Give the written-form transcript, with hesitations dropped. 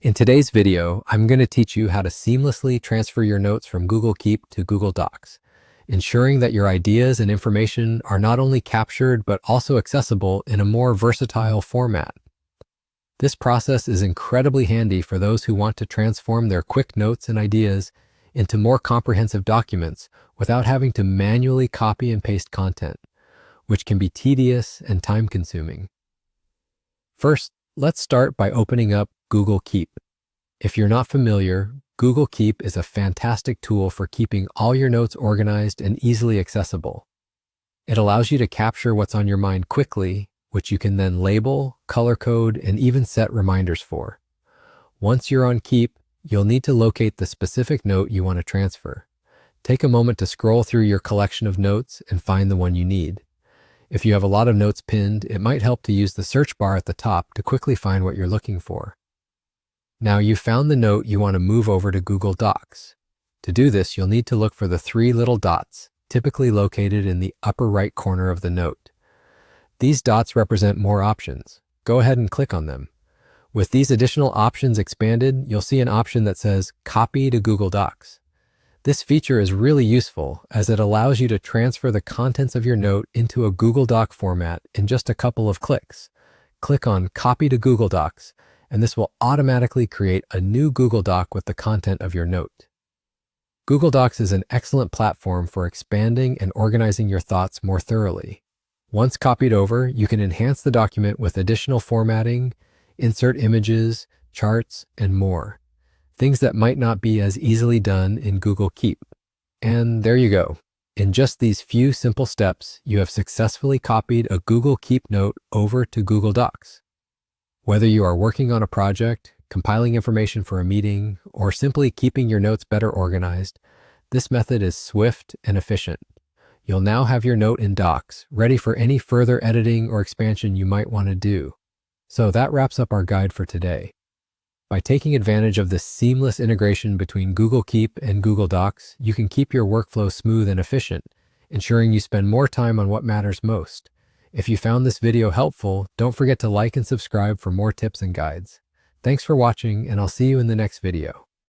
In today's video, I'm going to teach you how to seamlessly transfer your notes from Google Keep to Google Docs, ensuring that your ideas and information are not only captured but also accessible in a more versatile format. This process is incredibly handy for those who want to transform their quick notes and ideas into more comprehensive documents without having to manually copy and paste content, which can be tedious and time-consuming. First, let's start by opening up Google Keep. If you're not familiar, Google Keep is a fantastic tool for keeping all your notes organized and easily accessible. It allows you to capture what's on your mind quickly, which you can then label, color code, and even set reminders for. Once you're on Keep, you'll need to locate the specific note you want to transfer. Take a moment to scroll through your collection of notes and find the one you need. If you have a lot of notes pinned, it might help to use the search bar at the top to quickly find what you're looking for. Now you've found the note you want to move over to Google Docs. To do this, you'll need to look for the three little dots, typically located in the upper right corner of the note. These dots represent more options. Go ahead and click on them. With these additional options expanded, you'll see an option that says Copy to Google Docs. This feature is really useful as it allows you to transfer the contents of your note into a Google Doc format in just a couple of clicks. Click on Copy to Google Docs, and this will automatically create a new Google Doc with the content of your note. Google Docs is an excellent platform for expanding and organizing your thoughts more thoroughly. Once copied over, you can enhance the document with additional formatting, insert images, charts, and more. Things that might not be as easily done in Google Keep. And there you go. In just these few simple steps, you have successfully copied a Google Keep note over to Google Docs. Whether you are working on a project, compiling information for a meeting, or simply keeping your notes better organized, this method is swift and efficient. You'll now have your note in Docs, ready for any further editing or expansion you might want to do. So that wraps up our guide for today. By taking advantage of this seamless integration between Google Keep and Google Docs, you can keep your workflow smooth and efficient, ensuring you spend more time on what matters most. If you found this video helpful, don't forget to like and subscribe for more tips and guides. Thanks for watching, and I'll see you in the next video.